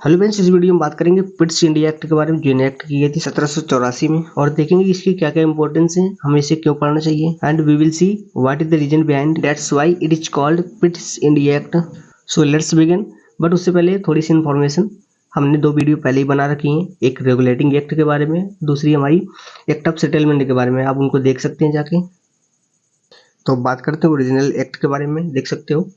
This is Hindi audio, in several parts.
हेलो फ्रेंड्स, इस वीडियो में बात करेंगे पिट्स इंडिया एक्ट के बारे में, जो एक्ट की गई थी 1784 में, और देखेंगे कि इसकी क्या क्या इंपॉर्टेंस है, हमें इसे क्यों पढ़ना चाहिए, and we will see what is the reason behind that's why it is called Pitt's India Act. So let's begin. But उससे पहले थोड़ी सी इन्फॉर्मेशन, हमने दो वीडियो पहले ही बना रखी हैं, एक रेगुलेटिंग एक्ट के बारे में, दूसरी हमारी एक्ट ऑफ सेटलमेंट के बारे में। आप उनको देख सकते हैं जाके। तो बात करते हैं ओरिजिनल एक्ट के बारे में, देख सकते हो।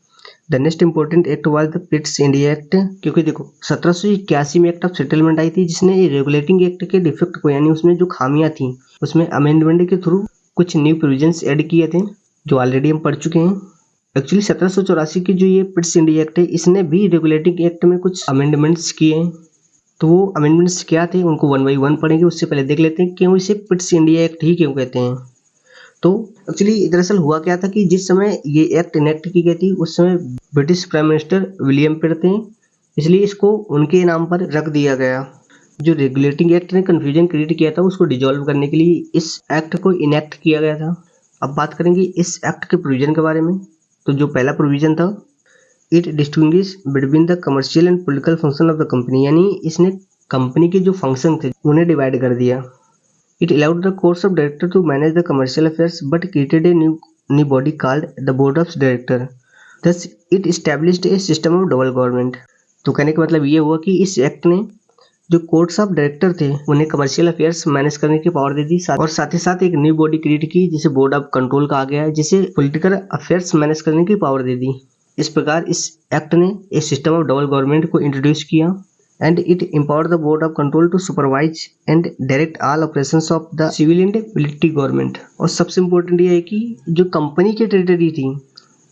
The next important act was the पिट्स India act, क्योंकि देखो 1781 में एक्ट ऑफ सेटलमेंट आई थी, जिसने रेगुलेटिंग एक्ट के डिफेक्ट को, यानी उसमें जो खामियां थी, उसमें अमेंडमेंट के थ्रू कुछ न्यू प्रोविजंस ऐड किए थे, जो ऑलरेडी हम पढ़ चुके हैं। एक्चुअली 1784 की जो ये पिट्स इंडिया एक्ट है, इसने भी रेगुलेटिंग एक्ट में कुछ अमेंडमेंट्स किए हैं। तो वो अमेंडमेंट्स क्या थे, उनको वन बाई वन पढ़ेंगे। उससे पहले देख लेते हैं क्यों इसे पिट्स इंडिया एक्ट ही क्यों कहते हैं। तो एक्चुअली दरअसल हुआ क्या था कि जिस समय ये एक्ट इनेक्ट की गई थी, उस समय ब्रिटिश प्राइम मिनिस्टर विलियम पिट थे, इसलिए इसको उनके नाम पर रख दिया गया। जो रेगुलेटिंग एक्ट ने कन्फ्यूजन क्रिएट किया था, उसको डिसॉल्व करने के लिए इस एक्ट को इनेक्ट किया गया था। अब बात करेंगे इस एक्ट के प्रोविजन के बारे में। तो जो पहला प्रोविजन था, it distinguish between the commercial and political function of the company, यानी इसने कंपनी के जो फंक्शन थे उन्हें डिवाइड कर दिया। It allowed the courts of director to manage the commercial affairs, but created a new body called the board of director. Thus, it established a system of double government. तो कहने का मतलब ये हुआ कि इस एक्ट ने जो कोर्ट्स ऑफ डायरेक्टर थे, उन्हें कमर्शियल अफेयर्स मैनेज करने की पावर दे दी, और साथ ही साथ एक न्यू बॉडी क्रिएट की, जिसे बोर्ड ऑफ कंट्रोल कहा गया है, जिसे पॉलिटिकल अफेयर्स मैनेज करने की पावर दे दी। इस प्रकार इस एक्ट ने एक सिस्टम ऑफ डबल गवर्नमेंट को इंट्रोड्यूस किया, and it empowered the board of control to supervise and direct all operations of the civil and military government। और सबसे इम्पोर्टेंट ये है कि जो कंपनी की टेरिटरी थी,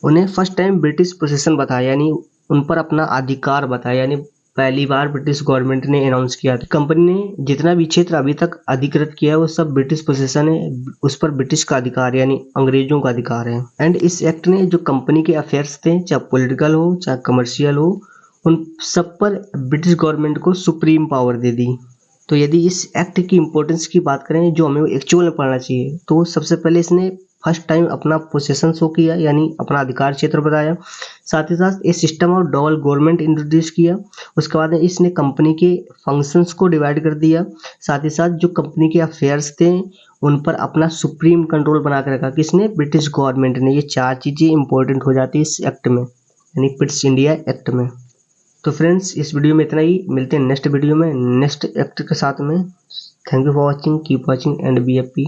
उन्हें फर्स्ट टाइम ब्रिटिश पोजीशन बताया, यानी उन पर अपना अधिकार बताया। यानी पहली बार ब्रिटिश गवर्नमेंट ने अनाउंस किया कि कंपनी ने जितना भी क्षेत्र अभी तक अधिकृत किया है, वो सब ब्रिटिश पोजीशन है, उस पर ब्रिटिश का अधिकार, यानी अंग्रेजों का अधिकार है। एंड इस एक्ट ने जो कंपनी के अफेयर्स थे, चाहे पॉलिटिकल हो चाहे कमर्शियल हो, उन सब पर ब्रिटिश गवर्नमेंट को सुप्रीम पावर दे दी। तो यदि इस एक्ट की इंपॉर्टेंस की बात करें, जो हमें एक्चुअल में पढ़ना चाहिए, तो सबसे पहले इसने फर्स्ट टाइम अपना पोजीशन शो किया, यानी अपना अधिकार क्षेत्र बताया। साथ ही साथ एक system of double government introduce किया। उसके बाद इसने कंपनी के फंक्शंस को डिवाइड कर दिया। साथ ही साथ जो कंपनी के अफेयर्स थे, उन पर अपना सुप्रीम कंट्रोल बना के रखा, किसने? ब्रिटिश गवर्नमेंट ने। ये चार चीज़ें इंपॉर्टेंट हो जाती है इस एक्ट में, यानी पिट्स इंडिया एक्ट में। तो फ्रेंड्स, इस वीडियो में इतना ही। मिलते हैं नेक्स्ट वीडियो में नेक्स्ट एक्ट के साथ में। Thank you for watching, keep watching and be happy.